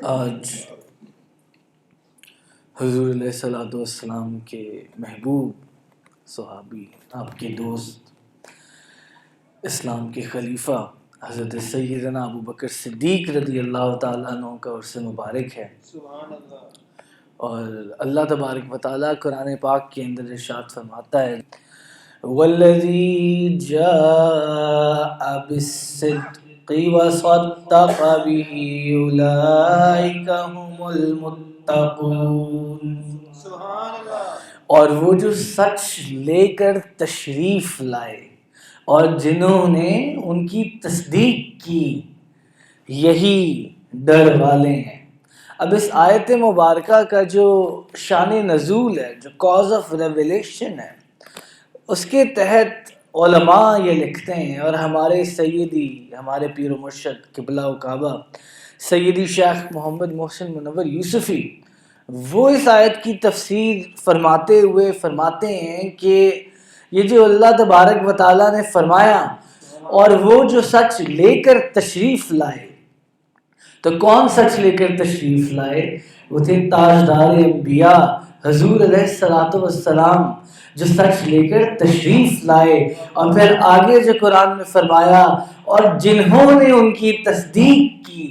آج حضور علیہ الصلوۃ والسلام کے محبوب صحابی، آپ کے دوست، اسلام کے خلیفہ حضرت سیدنا ابو بکر صدیق رضی اللہ تعالیٰ عنہ کا عرس مبارک ہے۔ سبحان اللہ۔ اور اللہ تبارک و تعالیٰ قرآن پاک کے اندر ارشاد فرماتا ہے والذی جاء بالصدق وصدق به اولئک هم المتقون۔ سبحان اللہ۔ اور وہ جو سچ لے کر تشریف لائے اور جنہوں نے ان کی تصدیق کی، یہی ڈر والے ہیں۔ اب اس آیت مبارکہ کا جو شان نزول ہے، جو کاز آف ریویلیشن ہے، اس کے تحت علماء یہ لکھتے ہیں، اور ہمارے سیدی، ہمارے پیر و مرشد قبلہ و کعبہ سیدی شیخ محمد محسن منور یوسفی، وہ اس آیت کی تفسیر فرماتے ہوئے فرماتے ہیں کہ یہ جو اللہ تبارک و تعالیٰ نے فرمایا اور وہ جو سچ لے کر تشریف لائے، تو کون سچ لے کر تشریف لائے؟ وہ تھے تاجدار انبیاء حضور علیہ الصلوۃ والسلام، جو سچ لے کر تشریف لائے۔ اور پھر آگے جو قرآن میں فرمایا اور جنہوں نے ان کی تصدیق کی،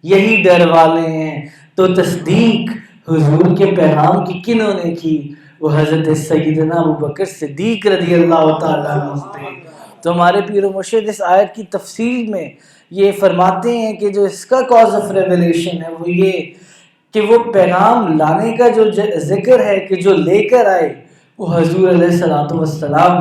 یہی ڈر والے ہیں۔ تو تصدیق حضور کے پیغام کی کنہوں نے کی؟ وہ حضرت سیدنا ابو بکر صدیق رضی اللہ تعالیٰ عنہ تھے۔ تو ہمارے پیر و مرشد اس آیت کی تفسیر میں یہ فرماتے ہیں کہ جو اس کا کاز آف ریویلیشن ہے وہ یہ کہ وہ پیغام لانے کا جو ذکر ہے کہ جو لے کر آئے، وہ حضور علیہ الصلوۃ والسلام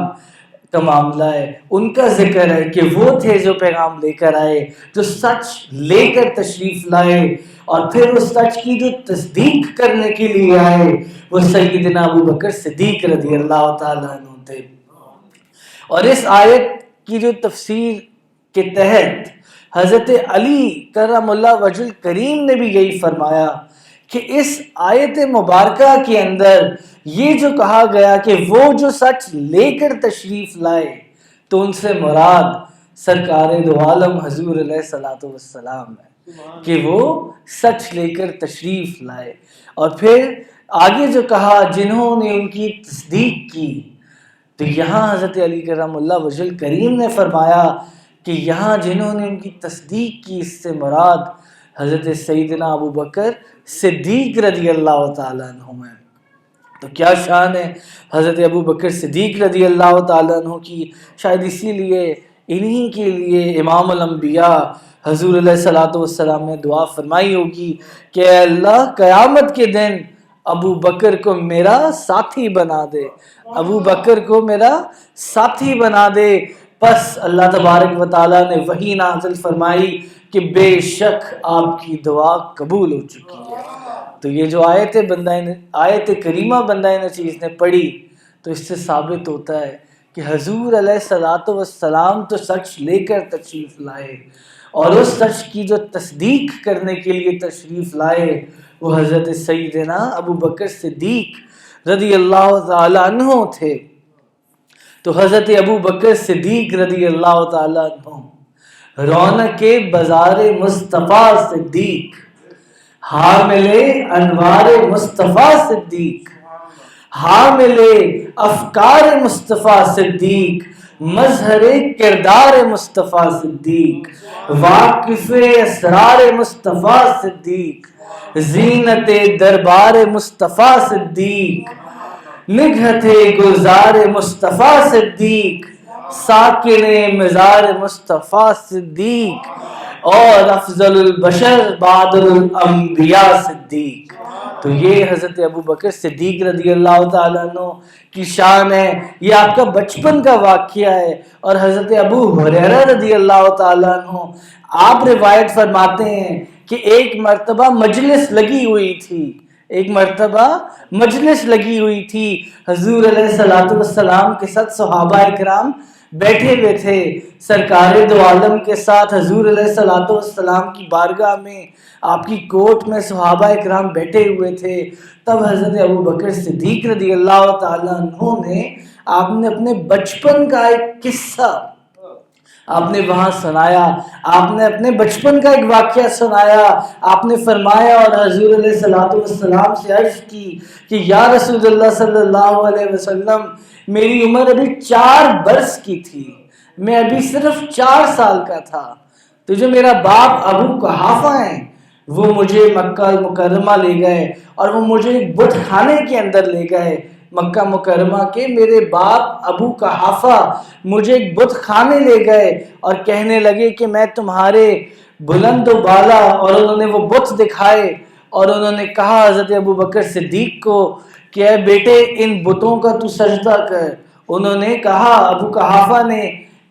کا معاملہ ہے، ان کا ذکر ہے کہ وہ تھے جو پیغام لے کر آئے، جو سچ لے کر تشریف لائے، اور پھر اس سچ کی جو تصدیق کرنے کے لیے آئے، وہ سیدنا ابو بکر صدیق رضی اللہ تعالیٰ عنہ تھے۔ اور اس آیت کی جو تفسیر کے تحت حضرت علی کرم اللہ وجہ الکریم نے بھی یہی فرمایا کہ اس آیت مبارکہ کے اندر یہ جو کہا گیا کہ وہ جو سچ لے کر تشریف لائے، تو ان سے مراد سرکار دو عالم حضور علیہ الصلوۃ والسلام ہے کہ وہ سچ لے کر تشریف لائے۔ اور پھر آگے جو کہا جنہوں نے ان کی تصدیق کی، تو یہاں حضرت علی کرم اللہ وجہ الکریم نے فرمایا کہ یہاں جنہوں نے ان کی تصدیق کی، اس سے مراد حضرت سیدنا ابو بکر صدیق رضی اللہ تعالیٰ عنہ ہیں۔ تو کیا شان ہے حضرت ابو بکر صدیق رضی اللہ تعالیٰ عنہ کی! شاید اسی لیے انہی کے لیے امام الانبیاء حضور علیہ الصلوۃ والسلام نے دعا فرمائی ہوگی کہ اے اللہ قیامت کے دن ابو بکر کو میرا ساتھی بنا دے، ابو بکر کو میرا ساتھی بنا دے۔ پس اللہ تبارک و تعالیٰ نے وحی نازل فرمائی کہ بے شک آپ کی دعا قبول ہو چکی ہے۔ تو یہ جو آیت کریمہ بندہ نچیز نے پڑھی، تو اس سے ثابت ہوتا ہے کہ حضور علیہ الصلوۃ والسلام تو سچ لے کر تشریف لائے، اور اس سچ کی جو تصدیق کرنے کے لیے تشریف لائے، وہ حضرت سیدنا ابو بکر صدیق رضی اللہ تعالیٰ عنہ تھے۔ تو حضرت ابو بکر صدیق رضی اللہ تعالیٰ عنہ رونق بازار مصطفیٰ صدیق، حامل انوار مصطفیٰ صدیق، حامل افکار مصطفیٰ صدیق، مظہر کردار مصطفیٰ صدیق، واقف اسرار مصطفیٰ صدیق، زینت دربار مصطفیٰ صدیق، نگہت گلزار مصطفیٰ صدیق، ساکن مزار مصطفیٰ صدیق، اور افضل البشر بعد الانبیاء صدیق۔ تو یہ حضرت ابو بکر صدیق رضی اللہ تعالیٰ عنہ کی شان ہے۔ یہ آپ کا بچپن کا واقعہ ہے۔ اور حضرت ابو ہریرہ رضی اللہ تعالیٰ عنہ، آپ روایت فرماتے ہیں کہ ایک مرتبہ مجلس لگی ہوئی تھی، حضور علیہ الصلوۃ والسلام کے ساتھ صحابہ اکرام بیٹھے ہوئے تھے، سرکار دو عالم کے ساتھ حضور علیہ الصلوۃ والسلام کی بارگاہ میں، آپ کی کوٹ میں صحابہ اکرام بیٹھے ہوئے تھے۔ تب حضرت ابو بکر صدیق رضی اللہ تعالیٰ عنہ نے، آپ نے اپنے بچپن کا ایک قصہ آپ نے وہاں سنایا، آپ نے اپنے بچپن کا ایک واقعہ سنایا، آپ نے فرمایا اور حضور علیہ الصلوۃ والسلام سے عرض کی کہ یا رسول اللہ صلی اللہ علیہ وسلم، میری عمر ابھی 4 برس کی تھی، میں ابھی صرف 4 سال کا تھا، تو جو میرا باپ ابو قحافہ ہیں وہ مجھے مکہ المکرمہ لے گئے اور وہ مجھے ایک بت خانے کے اندر لے گئے۔ مکہ مکرمہ کے میرے باپ ابو قحافہ مجھے ایک بت خانے لے گئے اور کہنے لگے کہ میں تمہارے بلند و بالا، اور انہوں نے وہ بت دکھائے اور انہوں نے کہا حضرت ابو بکر صدیق کو کہ اے بیٹے ان بتوں کا تو سجدہ کر۔ انہوں نے کہا ابو قحافہ نے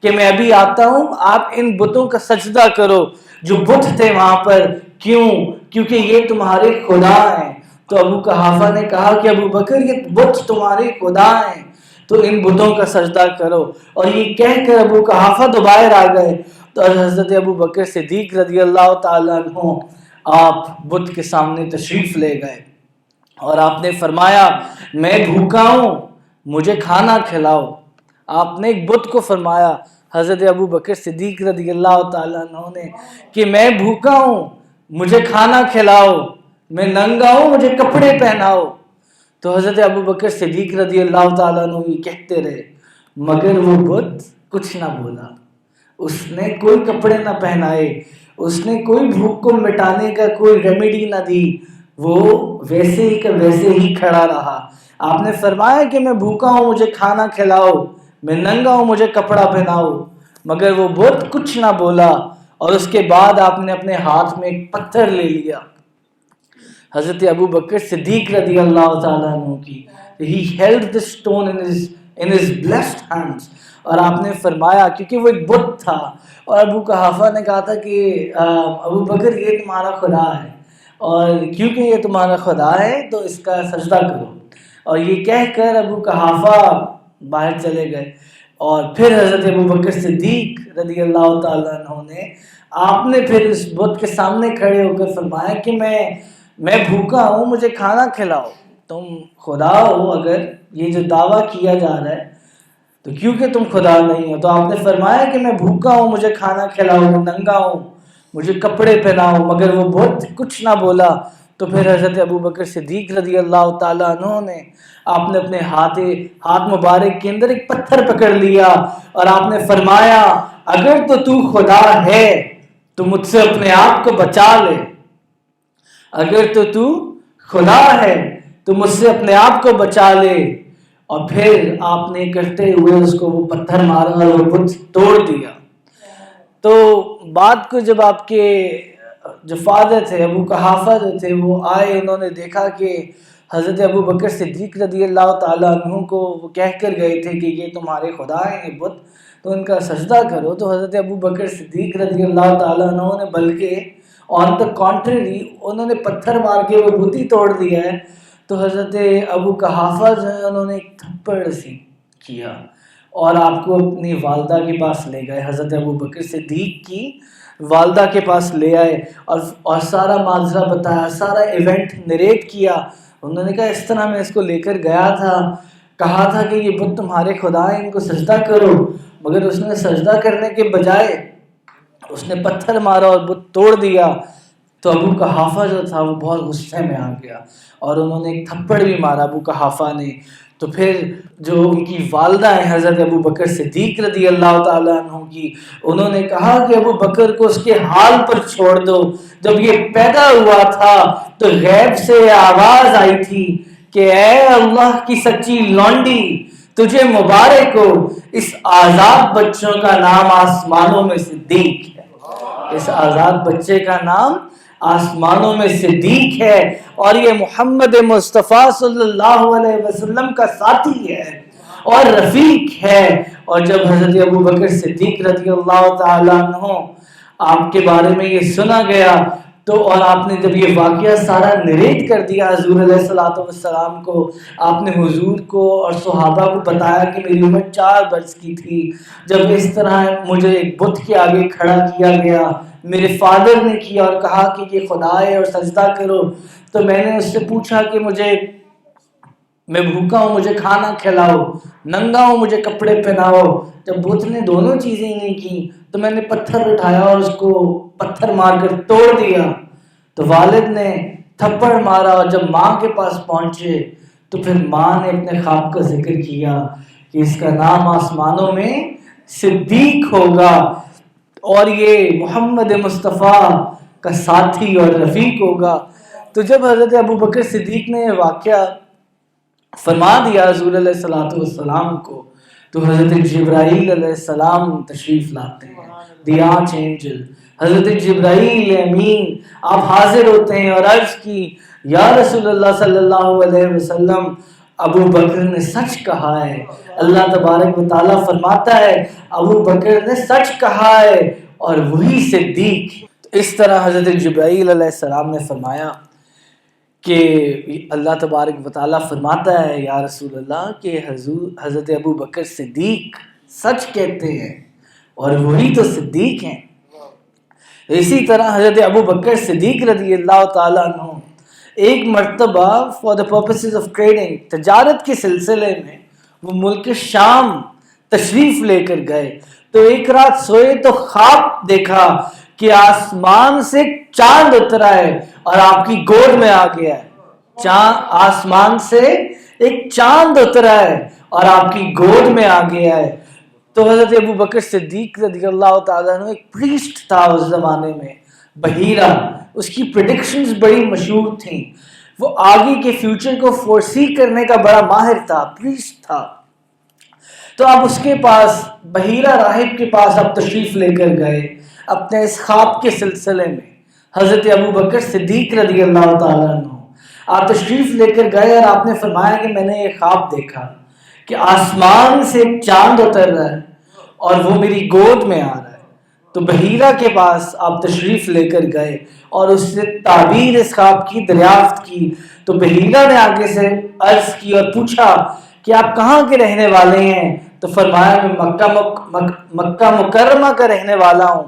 کہ میں ابھی آتا ہوں، آپ ان بتوں کا سجدہ کرو جو بت تھے وہاں پر۔ کیوں؟ کیونکہ یہ تمہارے خدا ہیں۔ تو ابو قحافہ نے کہا کہ ابو بکر یہ بت تمہارے خدا ہیں تو ان بتوں کا سجدہ کرو، اور یہ کہہ کر ابو قحافہ تو باہر آ گئے۔ تو حضرت ابو بکر صدیق رضی اللہ تعالیٰ عنہ آپ بت کے سامنے تشریف لے گئے اور آپ نے فرمایا میں بھوکا ہوں، مجھے کھانا کھلاؤ۔ آپ نے ایک بت کو فرمایا حضرت ابو بکر صدیق رضی اللہ تعالیٰ عنہ نے کہ میں بھوکا ہوں، مجھے کھانا کھلاؤ، میں ننگا ہوں، مجھے کپڑے پہناؤ۔ تو حضرت ابو بکر صدیق رضی اللہ تعالیٰ عنہ یہ کہتے رہے، مگر وہ بت کچھ نہ بولا، اس نے کوئی کپڑے نہ پہنائے، اس نے کوئی بھوک کو مٹانے کا کوئی ریمیڈی نہ دی، وہ ویسے ہی کا ویسے ہی کھڑا رہا۔ آپ نے فرمایا کہ میں بھوکا ہوں، مجھے کھانا کھلاؤ، میں ننگا ہوں، مجھے کپڑا پہناؤ، مگر وہ بت کچھ نہ بولا۔ اور اس کے بعد آپ نے اپنے ہاتھ میں ایک پتھر لے لیا حضرت ابو بکر صدیق رضی اللہ تعالیٰ عنہ کی، he held the stone in his blessed hands، اور آپ نے فرمایا کیونکہ وہ ایک بت تھا اور ابو قحافہ نے کہا تھا کہ ابو بکر یہ تمہارا خدا ہے اور کیونکہ یہ تمہارا خدا ہے تو اس کا سجدہ کرو، اور یہ کہہ کر ابو قحافہ باہر چلے گئے۔ اور پھر حضرت ابو بکر صدیق رضی اللہ تعالیٰ عنہ نے آپ نے پھر اس بت کے سامنے کھڑے ہو کر فرمایا کہ میں بھوکا ہوں، مجھے کھانا کھلاؤ، تم خدا ہو اگر یہ جو دعویٰ کیا جا رہا ہے تو کیونکہ تم خدا نہیں ہو۔ تو آپ نے فرمایا کہ میں بھوکا ہوں، مجھے کھانا کھلاؤ، میں ننگا ہوں، مجھے کپڑے پہناؤ، مگر وہ بت کچھ نہ بولا۔ تو پھر حضرت ابو بکر صدیق رضی اللہ تعالیٰ عنہ نے آپ نے اپنے ہاتھ مبارک کے اندر ایک پتھر پکڑ لیا اور آپ نے فرمایا اگر تو خدا ہے تو مجھ سے اپنے آپ کو بچا لے، اگر تو خدا ہے تو مجھ سے اپنے آپ کو بچا لے۔ اور پھر آپ نے کرتے ہوئے اس کو وہ پتھر مارا اور وہ بت توڑ دیا۔ تو بعد کو جب آپ کے جو فادر تھے ابو قحافہ جو تھے وہ آئے، انہوں نے دیکھا کہ حضرت ابو بکر صدیق رضی اللہ تعالیٰ عنہ کو وہ کہہ کر گئے تھے کہ یہ تمہارے خدا ہیں یہ بت، تو ان کا سجدہ کرو۔ تو حضرت ابو بکر صدیق رضی اللہ تعالیٰ عنہ نے بلکہ آن دا کنٹریری انہوں نے پتھر مار کے وہ بت ہی توڑ دیا ہے۔ تو حضرت ابو قحافہ جو ہے انہوں نے ایک تھپڑ سی کیا اور آپ کو اپنی والدہ کے پاس لے گئے، حضرت ابو بکر صدیق کی والدہ کے پاس لے آئے اور سارا ماجرا بتایا، سارا ایونٹ نریٹ کیا۔ انہوں نے کہا اس طرح میں اس کو لے کر گیا تھا، کہا تھا کہ یہ بت تمہارے خدا ہیں، ان کو سجدہ کرو، مگر اس نے سجدہ کرنے کے بجائے اس نے پتھر مارا اور بت توڑ دیا۔ تو ابو قحافہ جو تھا وہ بہت غصے میں آ گیا اور انہوں نے ایک تھپڑ بھی مارا ابو قحافہ نے۔ تو پھر جو ان کی والدہ ہیں حضرت ابو بکر صدیق رضی اللہ تعالیٰ عنہ کی، انہوں نے کہا کہ ابو بکر کو اس کے حال پر چھوڑ دو، جب یہ پیدا ہوا تھا تو غیب سے آواز آئی تھی کہ اے اللہ کی سچی لونڈی تجھے مبارک ہو، اس آزاد بچوں کا نام آسمانوں میں صدیق ہے، اس آزاد بچے کا نام آسمانوں میں صدیق ہے اور یہ محمد مصطفیٰ صلی اللہ علیہ وسلم کا ساتھی ہے اور رفیق ہے۔ اور جب حضرت ابو بکر صدیق رضی اللہ تعالیٰ عنہ آپ کے بارے میں یہ سنا گیا تو اور آپ نے جب یہ واقعہ سارا نریٹ کر دیا حضور علیہ الصلوۃ والسلام کو، آپ نے حضور کو اور صحابہ کو بتایا کہ میری عمر 4 برس کی تھی جب اس طرح مجھے ایک بت کے آگے کھڑا کیا گیا، میرے فادر نے کیا اور کہا کہ یہ خدا ہے اور سجدہ کرو، تو میں نے اس سے پوچھا کہ مجھے میں بھوکا ہوں مجھے کھانا کھلاؤ، ننگا ہوں مجھے کپڑے پہناؤ. جب بت نے دونوں چیزیں نہیں کی تو میں نے پتھر اٹھایا اور اس کو پتھر مار کر توڑ دیا. تو والد نے تھپڑ مارا اور جب ماں کے پاس پہنچے تو پھر ماں نے اپنے خواب کا ذکر کیا کہ اس کا نام آسمانوں میں صدیق ہوگا اور یہ محمد مصطفیٰ کا ساتھی اور رفیق ہوگا. تو جب حضرت ابو بکر صدیق نے یہ واقعہ فرما دیا حضور علیہ الصلوۃ والسلام کو تو حضرت جبرائیل علیہ السلام تشریف لاتے ہیں. دی آرچ اینجل حضرت جبرائیل امین آپ حاضر ہوتے ہیں اور عرض کی یا رسول اللہ صلی اللہ علیہ وسلم ابو بکر نے سچ کہا ہے. اللہ تبارک و تعالیٰ فرماتا ہے ابو بکر نے سچ کہا ہے اور وہی صدیق. اس طرح حضرت جبرائیل علیہ السلام نے فرمایا کہ اللہ تبارک و تعالیٰ فرماتا ہے یا رسول اللہ کہ حضرت ابو بکر صدیق سچ کہتے ہیں اور وہی تو صدیق ہیں. اسی طرح حضرت ابو بکر صدیق رضی اللہ تعالیٰ عنہ ایک مرتبہ for the purposes of trading تجارت کے سلسلے میں وہ ملک شام تشریف لے کر گئے. تو ایک رات سوئے تو خواب دیکھا کہ آسمان سے چاند اترا ہے اور آپ کی گود میں آ گیا ہے. آسمان سے ایک چاند اترا ہے اور آپ کی گود میں آ گیا ہے. تو حضرت ابو بکر صدیق رضی اللہ تعالیٰ عنہ ایک پریسٹ تھا اس زمانے میں بحیرہ. اس کی پریڈکشنز بڑی مشہور تھیں. وہ آگے کے فیوچر کو فورسی کرنے کا بڑا ماہر تھا، پریسٹ تھا. تو آپ اس کے پاس بحیرہ راہب کے پاس آپ تشریف لے کر گئے اپنے اس خواب کے سلسلے میں. حضرت ابو بکر صدیق رضی اللہ تعالیٰ عنہ آپ تشریف لے کر گئے اور آپ نے فرمایا کہ میں نے یہ خواب دیکھا کہ آسمان سے ایک چاند اتر رہا ہے اور وہ میری گود میں آ رہا ہے. تو بحیرہ کے پاس آپ تشریف لے کر گئے اور اس سے تعبیر اس خواب کی دریافت کی. تو بحیرہ نے آگے سے عرض کی اور پوچھا کہ آپ کہاں کے رہنے والے ہیں؟ تو فرمایا میں مکہ مکرمہ کا رہنے والا ہوں.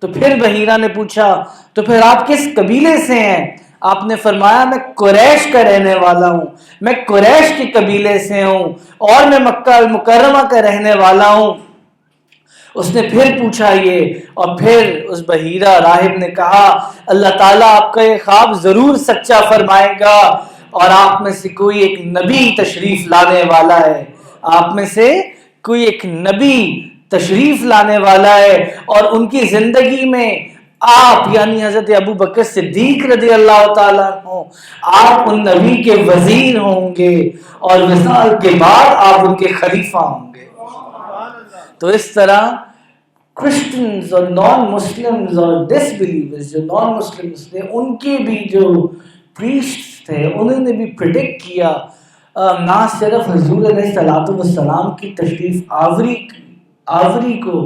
تو پھر بحیرہ نے پوچھا تو پھر آپ کس قبیلے سے ہیں؟ آپ نے فرمایا میں قریش کا رہنے والا ہوں، میں قریش کے قبیلے سے ہوں اور میں مکہ مکرمہ کا رہنے والا ہوں. اس نے پھر پوچھا یہ اور پھر اس بحیرہ راہب نے کہا اللہ تعالیٰ آپ کا یہ خواب ضرور سچا فرمائے گا اور آپ میں سے کوئی ایک نبی تشریف لانے والا ہے. آپ میں سے کوئی ایک نبی تشریف لانے والا ہے اور ان کی زندگی میں آپ یعنی حضرت ابو بکر صدیق رضی اللہ تعالیٰ عنہ آپ ان نبی کے وزیر ہوں گے اور وصال کے بعد آپ ان کے خلیفہ ہوں گے. تو اس طرح کرسچنز اور نان مسلمز اور ڈس بلیورز جو نان مسلمز تھے ان کے بھی جو پریسٹس تھے انہوں نے بھی پریڈکٹ کیا نہ صرف حضور علیہ الصلوۃ والسلام کی تشریف آوری کو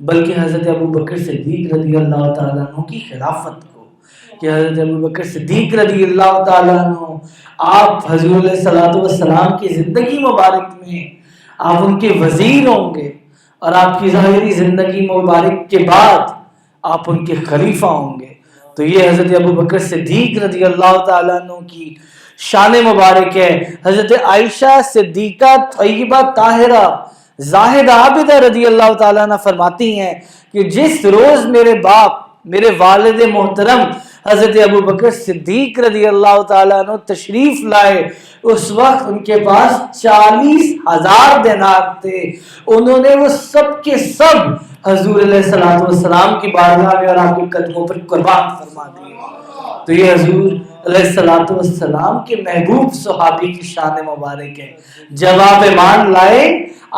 بلکہ حضرت ابو بکر صدیق رضی اللہ تعالیٰ عنہ کی خلافت کو کہ حضرت ابو بکر صدیق رضی اللہ تعالیٰ عنہ آپ حضور علیہ الصلوۃ والسلام کی زندگی مبارک میں آپ ان کے وزیر ہوں گے اور آپ کی ظاہری زندگی مبارک کے بعد آپ ان کے خلیفہ ہوں گے. تو یہ حضرت ابو بکر صدیق رضی اللہ تعالیٰ عنہ کی شان مبارک ہے. حضرت عائشہ صدیقہ طیبہ طاہرہ زاہدہ عابدہ رضی اللہ تعالیٰ عنہ فرماتی ہیں کہ جس روز میرے باپ میرے والد محترم حضرت ابو بکر صدیق رضی اللہ تعالیٰ عنہ تشریف لائے اس وقت ان کے پاس 40,000 دینار تھے. انہوں نے وہ سب کے سب حضور علیہ الصلوۃ والسلام کی بارگاہ میں اور آپ کے قدموں پر قربان فرما دیے. تو یہ حضور علیہ الصلوۃ والسلام کے محبوب صحابی کی شان مبارک ہے. جب آپ ایمان لائے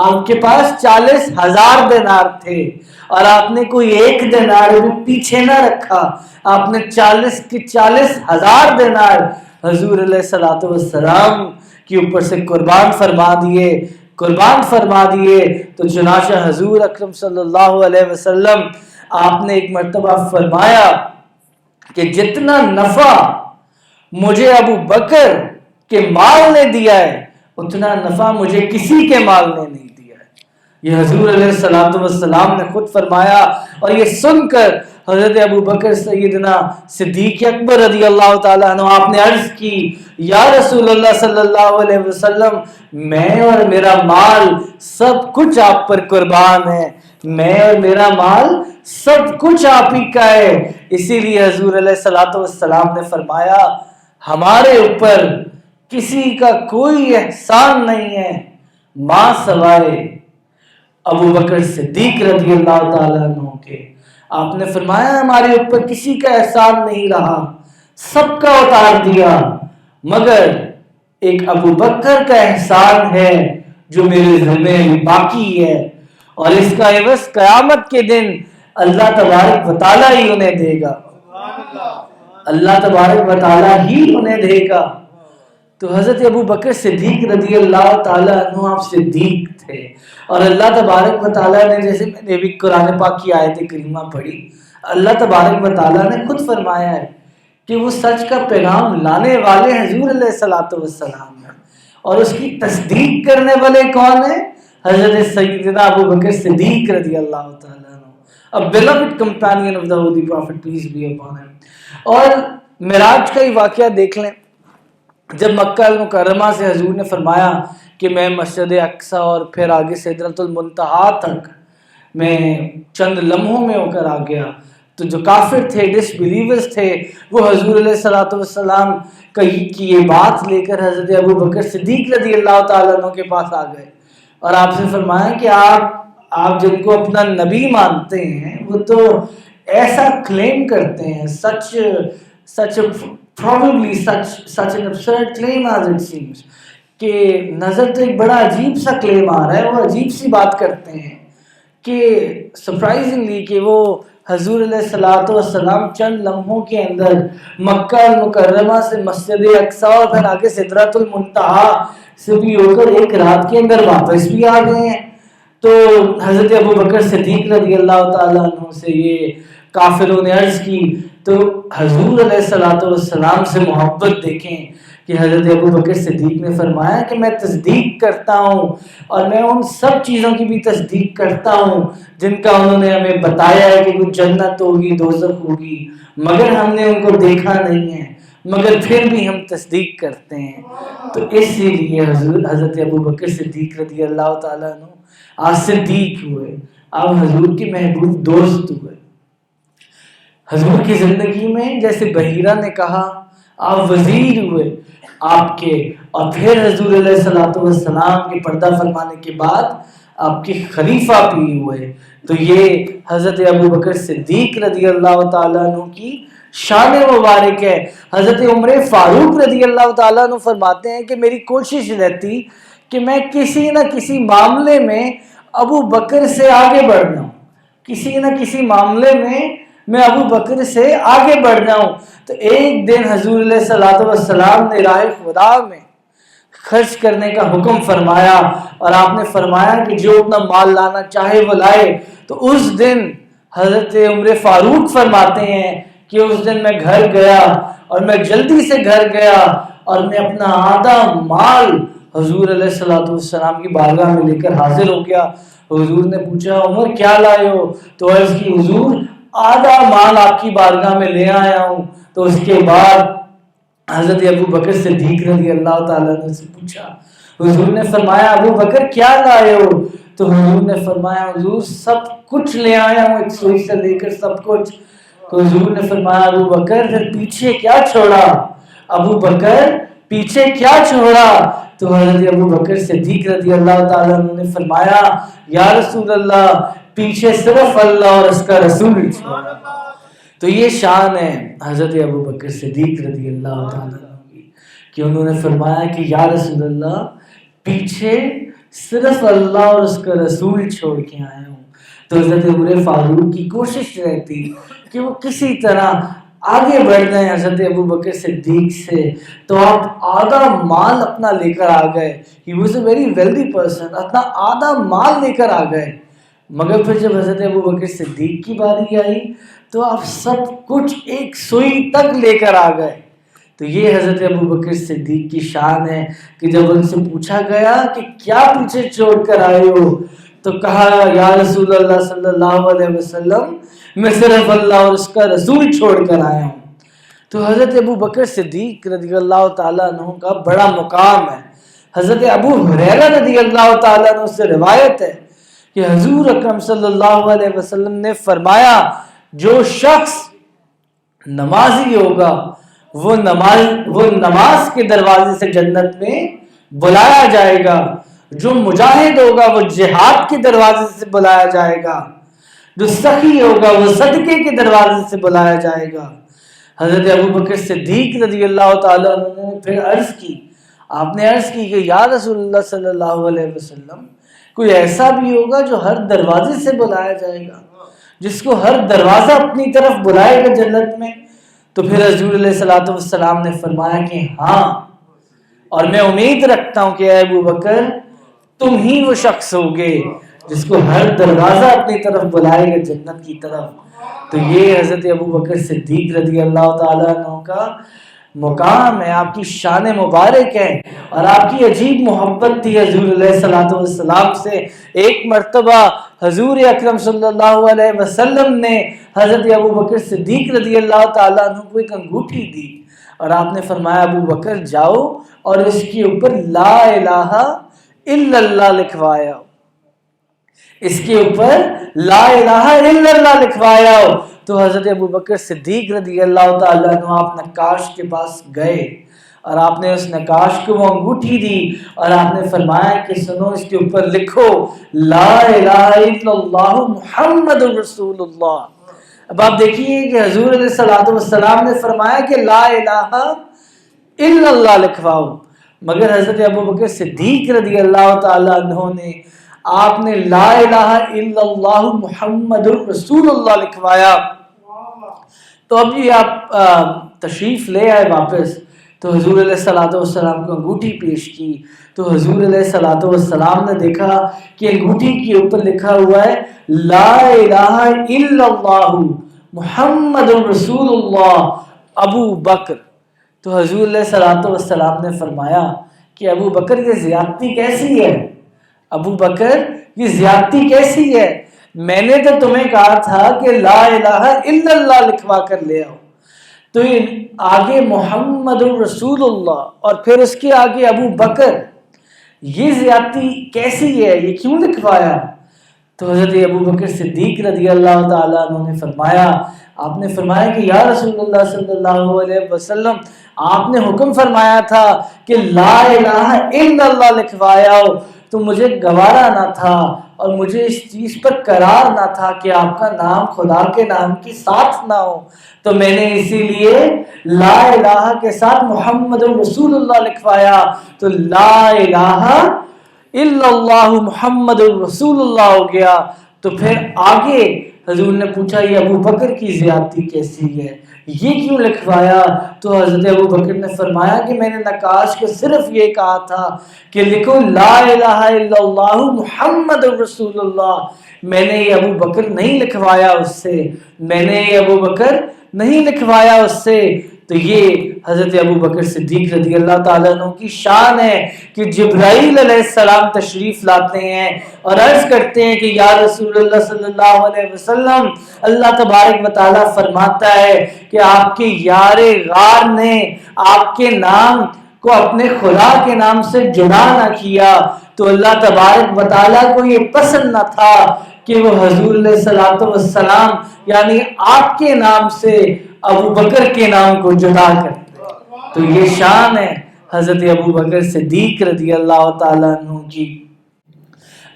آپ کے پاس 40,000 دینار تھے اور آپ نے کوئی ایک دینار بھی پیچھے نہ رکھا. آپ نے 40,000 دینار حضور علیہ الصلوۃ والسلام کے اوپر سے قربان فرما دیے. تو چنانچہ حضور اکرم صلی اللہ علیہ وسلم آپ نے ایک مرتبہ فرمایا کہ جتنا نفع مجھے ابو بکر کے مال نے دیا ہے اتنا نفع مجھے کسی کے مال نے نہیں دیا ہے. یہ حضور علیہ الصلوۃ والسلام نے خود فرمایا، اور یہ سن کر حضرت ابو بکر سیدنا صدیق اکبر رضی اللہ تعالیٰ عنہ آپ نے عرض کی، یا رسول اللہ صلی اللہ علیہ وسلم، میں اور میرا مال سب کچھ آپ پر قربان ہے، میں اور میرا مال سب کچھ آپ ہی کا ہے۔ اسی لیے حضور علیہ الصلوۃ والسلام نے فرمایا، ہمارے اوپر کسی کا کوئی احسان نہیں ہے ماں سوائے ابو بکر صدیق رضی اللہ تعالیٰ عنہ کے۔ آپ نے فرمایا ہمارے اوپر کسی کا احسان نہیں رہا، سب کا اتار دیا، مگر ایک ابو بکر کا احسان ہے جو میرے ذمے باقی ہے، اور اس کا عوض قیامت کے دن اللہ تبارک و تعالیٰ ہی انہیں دے گا، اللہ تبارک و تعالیٰ ہی انہیں دے گا۔ تو حضرت ابو بکر صدیق رضی اللہ تعالیٰ عنہ آپ صدیق تھے، اور اللہ تبارک و تعالیٰ نے، جیسے میں نے بھی قرآن پاک کی آیت کریمہ پڑھی، اللہ تبارک و تعالیٰ نے خود فرمایا ہے کہ وہ سچ کا پیغام لانے والے حضور علیہ الصلوۃ والسلام ہیں، اور اس کی تصدیق کرنے والے کون ہیں؟ حضرت سیدنا ابو بکر صدیق رضی اللہ تعالیٰ عنہ، a beloved companion of the Holy Prophet, peace be upon him۔ اور معراج کا ہی واقعہ دیکھ لیں، جب مکہ المکرمہ سے حضور نے فرمایا کہ میں مسجد اقصی اور پھر آگے سدرۃ المنتہا تک میں چند لمحوں میں ہو کر آ گیا، تو جو کافر تھے، ڈس بلیورز تھے، وہ حضور علیہ الصلوۃ والسلام کی یہ بات لے کر حضرت ابو بکر صدیق رضی اللہ تعالیٰ عنہ کے پاس آ گئے، اور آپ سے فرمایا کہ آپ جن کو اپنا نبی مانتے ہیں وہ تو ایسا کلیم کرتے ہیں، such an absurd claim as it seems، کہ نظر تو ایک بڑا عجیب سا کلیم آ رہا ہے، وہ عجیب سی بات کرتے ہیں کہ سرپرائزنگلی کہ وہ حضور علیہ الصلوۃ والسلام چند لمحوں کے اندر مکہ المکرمہ سے مسجد اقصی اور پھر آگے سدرۃ المنتہا سے بھی ہو کر ایک رات کے اندر واپس بھی آ گئے ہیں۔ تو حضرت ابو بکر صدیق رضی اللہ تعالیٰ عنہ سے یہ کافروں نے عرض کی، تو حضور علیہ الصلوۃ والسلام سے محبت دیکھیں کہ حضرت ابو بکر صدیق نے فرمایا کہ میں تصدیق کرتا ہوں، اور میں ان سب چیزوں کی بھی تصدیق کرتا ہوں جن کا انہوں نے ہمیں بتایا ہے کہ کچھ جنت ہوگی، دوزخ ہوگی، مگر ہم نے ان کو دیکھا نہیں ہے، مگر پھر بھی ہم تصدیق کرتے ہیں۔ تو اسی لیے حضرت ابو بکر صدیق رضی اللہ تعالیٰ عنہ آپ صدیق ہوئے، آپ حضور کے محبوب دوست ہوئے۔ حضور کی زندگی میں جیسے بحیرہ نے کہا، آپ وزیر ہوئے آپ کے، اور پھر حضور علیہ الصلوۃ والسلام کے پردہ فرمانے کے بعد آپ کے خلیفہ بھی ہوئے۔ تو یہ حضرت ابو بکر صدیق رضی اللہ تعالیٰ عنہ کی شان مبارک ہے۔ حضرت عمر فاروق رضی اللہ تعالیٰ عنہ فرماتے ہیں کہ میری کوشش رہتی کہ میں کسی نہ کسی معاملے میں ابو بکر سے آگے بڑھ جاؤں، کسی نہ کسی معاملے میں ابو بکر سے آگے بڑھ جاؤں۔ تو ایک دن حضور علیہ الصلوۃ والسلام نے راہ خدا میں خرچ کرنے کا حکم فرمایا، اور آپ نے فرمایا کہ جو اپنا مال لانا چاہے وہ لائے۔ تو اس دن حضرت عمر فاروق فرماتے ہیں کہ اس دن میں گھر گیا، اور میں جلدی سے گھر گیا، اور میں اپنا آدھا مال حضور علیہ الصلوۃ والسلام کی بارگاہ میں لے کر حاضر ہو گیا۔ حضور نے پوچھا عمر کیا لائے ہو؟ تو عرض کی حضور آدھا مال آپ کی بارگاہ میں لے آیا ہوں۔ تو اس کے بعد حضرت ابو بکر صدیق رضی اللہ تعالیٰ نے سے پوچھا، حضور نے فرمایا ابو بکر کیا لائے ہو؟ تو حضور نے فرمایا حضور سب کچھ لے آیا ہوں، ایک سوئی سے لے کر سب کچھ۔ تو حضور نے فرمایا ابو بکر پھر پیچھے کیا چھوڑا؟ ابو بکر پیچھے کیا چھوڑا؟ تو حضرت ابو بکر صدیق رضی اللہ تعالیٰ عنہ نے فرمایا یا رسول اللہ پیچھے صرف اللہ اور اس کا رسول چھوڑا۔ تو یہ شان ہے حضرت ابو بکر صدیق رضی اللہ تعالیٰ عنہ کی کہ انہوں نے فرمایا کہ یا رسول اللہ پیچھے صرف اللہ اور اس کا رسول چھوڑ کے آیا ہوں۔ تو حضرت عمر فاروق کی کوشش رہتی کہ وہ کسی طرح آگے بڑھ جائیں حضرت ابو بکر صدیق سے، تو آپ آدھا مال اپنا لے کر آ گئے۔ He was a very wealthy person، اپنا آدھا مال لے کر آ گئے، مگر پھر جب حضرت ابو بکر صدیق کی باری آئی تو آپ سب کچھ ایک سوئی تک لے کر آ گئے۔ تو یہ حضرت ابو بکر صدیق کی شان ہے کہ جب ان سے پوچھا گیا کہ کیا پیچھے چھوڑ کر آئے ہو، تو کہا یا رسول اللہ صلی اللہ علیہ وسلم میں صرف اللہ اور اس کا رسول چھوڑ کر آیا ہوں۔ تو حضرت ابو بکر صدیق رضی اللہ تعالیٰ عنہ کا بڑا مقام ہے۔ حضرت ابو ہریرہ رضی اللہ تعالیٰ عنہ سے روایت ہے کہ حضور اکرم صلی اللہ علیہ وسلم نے فرمایا جو شخص نمازی ہوگا وہ نماز کے دروازے سے جنت میں بلایا جائے گا، جو مجاہد ہوگا وہ جہاد کے دروازے سے بلایا جائے گا، جو سخی ہوگا وہ صدقے کے دروازے سے بلایا جائے گا۔ حضرت ابو بکر صدیق رضی اللہ تعالیٰ عنہ نے پھر عرض کی، آپ نے عرض کی کہ یا رسول اللہ صلی اللہ علیہ وسلم کوئی ایسا بھی ہوگا جو ہر دروازے سے بلایا جائے گا، جس کو ہر دروازہ اپنی طرف بلائے گا جنت میں؟ تو پھر حضور علیہ الصلوۃ والسلام نے فرمایا کہ ہاں، اور میں امید رکھتا ہوں کہ اے ابو بکر تم ہی وہ شخص ہوگے جس کو ہر دروازہ اپنی طرف بلائے گا جنت کی طرف۔ تو یہ حضرت ابو بکر صدیق رضی اللہ تعالیٰ عنہ کا مقام ہے، آپ کی شان مبارک ہے، اور آپ کی عجیب محبت تھی حضور علیہ الصلوۃ والسلام سے۔ ایک مرتبہ حضور اکرم صلی اللہ علیہ وسلم نے حضرت ابو بکر صدیق رضی اللہ تعالیٰ عنہ کو ایک انگوٹھی دی، اور آپ نے فرمایا ابو بکر جاؤ اور اس کے اوپر لا الہ الا اللہ لکھوایا، اس کے اوپر لا الہ الا اللہ لکھوایا۔ تو حضرت ابو بکر صدیق رضی اللہ تعالیٰ عنہ آپ نقاش کے پاس گئے اور آپ نے اس نقاش کو وہ انگوٹھی دی اور آپ نے فرمایا کہ سنو اس کے اوپر لکھو لا الہ الا اللہ محمد رسول اللہ۔ اب آپ دیکھیے کہ حضور علیہ الصلوۃ والسلام نے فرمایا کہ لا الہ الا اللہ لکھواؤ، مگر حضرت ابو بکر صدیق رضی اللہ تعالیٰ عنہ نے آپ نے لا الہ الا اللہ محمد رسول اللہ لکھوایا۔ تو اب یہ آپ تشریف لے آئے واپس، تو حضور علیہ الصلوۃ والسلام کو انگوٹھی پیش کی، تو حضور علیہ الصلوۃ والسلام نے دیکھا کہ انگوٹھی کے اوپر لکھا ہوا ہے لا الہ الا اللہ محمد رسول اللہ ابو بکر۔ تو حضور علیہ الصلوۃ والسلام نے فرمایا کہ ابو بکر یہ زیادتی کیسی ہے؟ ابو بکر یہ زیادتی کیسی ہے؟ میں نے تو تمہیں کہا تھا کہ لا الہ الا اللہ لکھوا کر لے آؤ، تو یہ آگے محمد رسول اللہ اور پھر اس کے آگے ابو بکر، یہ زیادتی کیسی ہے؟ یہ کیوں لکھوایا؟ تو حضرت ابو بکر صدیق رضی اللہ تعالیٰ عنہ نے فرمایا، آپ نے فرمایا کہ یا رسول اللہ صلی اللہ علیہ وسلم آپ نے حکم فرمایا تھا کہ لا الہ الا اللہ لکھوایا ہو، تو مجھے گوارا نہ تھا اور مجھے اس چیز پر قرار نہ تھا کہ آپ کا نام خدا کے نام کے ساتھ نہ ہو، تو میں نے اسی لیے لا الہ کے ساتھ محمد رسول اللہ لکھوایا۔ تو لا الہ الا اللہ محمد رسول اللہ ہو گیا۔ تو پھر آگے حضور نے پوچھا یہ ابو بکر کی زیادتی کیسی ہے، یہ کیوں لکھوایا؟ تو حضرت ابو بکر نے فرمایا کہ میں نے نقاش کو صرف یہ کہا تھا کہ لکھو لا الہ الا اللہ محمد رسول اللہ، میں نے یہ ابو بکر نہیں لکھوایا اس سے، میں نے یہ ابو بکر نہیں لکھوایا اس سے۔ تو یہ حضرت ابو بکر صدیق رضی اللہ تعالیٰ عنہ کی شان ہے کہ جبرائیل علیہ السلام تشریف لاتے ہیں اور عرض کرتے ہیں کہ یا رسول اللہ صلی اللہ علیہ وسلم اللہ تبارک و تعالیٰ فرماتا ہے کہ آپ کے یار غار نے آپ کے نام کو اپنے خدا کے نام سے جدا نہ کیا، تو اللہ تبارک و تعالیٰ کو یہ پسند نہ تھا کہ وہ حضور علیہ الصلوۃ والسلام یعنی آپ کے نام سے ابو بکر کے نام کو جدا کر۔ تو یہ شان ہے حضرت ابو بکر صدیق رضی اللہ تعالیٰ عنہ کی۔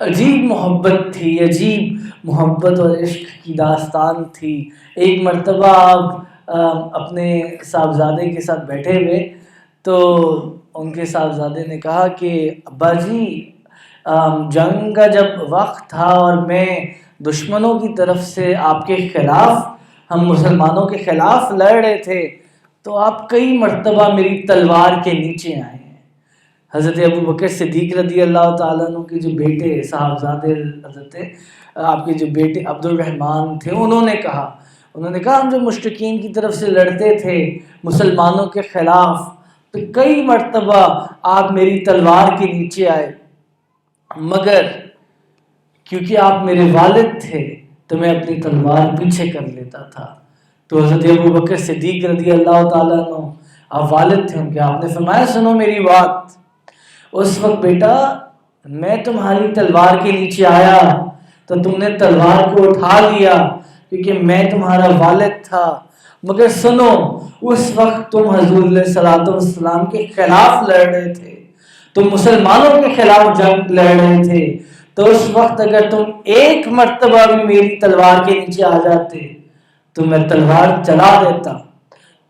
عجیب محبت تھی، عجیب محبت اور عشق کی داستان تھی۔ ایک مرتبہ آپ اپنے صاحبزادے کے ساتھ بیٹھے ہوئے تو ان کے صاحبزادے نے کہا کہ ابا جی جنگ کا جب وقت تھا اور میں دشمنوں کی طرف سے آپ کے خلاف، ہم مسلمانوں کے خلاف لڑ رہے تھے، تو آپ کئی مرتبہ میری تلوار کے نیچے آئے ہیں۔ حضرت ابو بکر صدیق رضی اللہ تعالیٰ عنہ کے جو بیٹے صاحبزادے حضرت آپ کے جو بیٹے عبد الرحمن تھے، انہوں نے کہا ہم جو مشرکین کی طرف سے لڑتے تھے مسلمانوں کے خلاف، تو کئی مرتبہ آپ میری تلوار کے نیچے آئے، مگر کیونکہ آپ میرے والد تھے تو میں اپنی تلوار پیچھے کر لیتا تھا. تو حضرت ابو بکر صدیق رضی اللہ تعالیٰ عنہ آپ والد تھے ان کے, آپ نے فرمایا سنو میری بات. اس وقت بیٹا میں تمہاری تلوار کے نیچے آیا تو تم نے تلوار کو اٹھا لیا کیونکہ میں تمہارا والد تھا, مگر سنو اس وقت تم حضور علیہ الصلوۃ والسلام کے خلاف لڑ رہے تھے, تم مسلمانوں کے خلاف جنگ لڑ رہے تھے, تو اس وقت اگر تم ایک مرتبہ بھی میری تلوار کے نیچے آ جاتے تو میں تلوار چلا دیتا.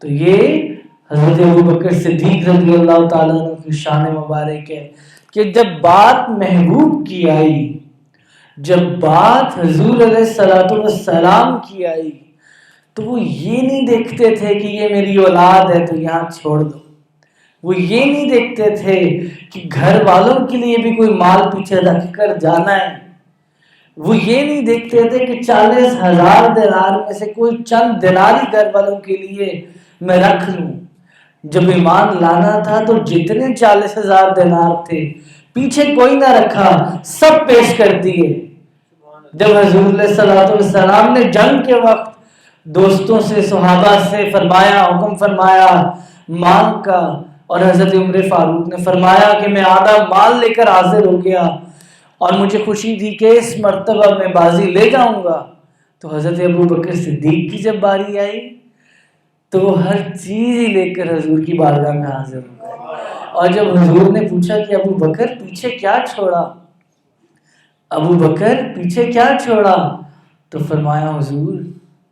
تو یہ حضرت ابوبکر صدیق رضی اللہ تعالیٰ عنہ کی شان مبارک ہے کہ جب بات محبوب کی آئی, جب بات حضور علیہ الصلوۃ والسلام کی آئی, تو وہ یہ نہیں دیکھتے تھے کہ یہ میری اولاد ہے تو یہاں چھوڑ دو. وہ یہ نہیں دیکھتے تھے کہ گھر والوں کے لیے بھی کوئی مال پیچھے رکھ کر جانا ہے. وہ یہ نہیں دیکھتے تھے کہ 40,000 دینار میں سے کوئی چند دینار ہی گھر والوں کے لیے میں رکھ لوں. جب ایمان لانا تھا تو جتنے 40,000 دینار تھے پیچھے کوئی نہ رکھا, سب پیش کر دیے. جب حضور علیہ الصلوۃ والسلام نے جنگ کے وقت دوستوں سے صحابہ سے فرمایا, حکم فرمایا مال کا, اور حضرت عمر فاروق نے فرمایا کہ میں آدھا مال لے کر حاضر ہو گیا اور مجھے خوشی تھی کہ اس مرتبہ میں بازی لے جاؤں گا, تو حضرت ابوبکر صدیق کی جب باری آئی تو وہ ہر چیز ہی لے کر حضور کی بارگاہ میں حاضر ہو گئے. اور جب حضور نے پوچھا کہ ابو بکر پیچھے کیا چھوڑا, ابو بکر پیچھے کیا چھوڑا, تو فرمایا حضور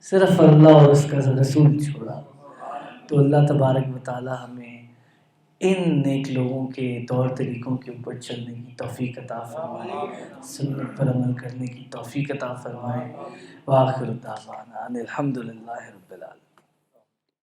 صرف اللہ اور اس کا رسول چھوڑا. تو اللہ تبارک و تعالی ہمیں ان نیک لوگوں کے طور طریقوں کے اوپر چلنے کی توفیق عطا فرمائے, سنت پر عمل کرنے کی توفیق عطا فرمائے. وآخر دعوانا ان الحمد للہ رب العالمین.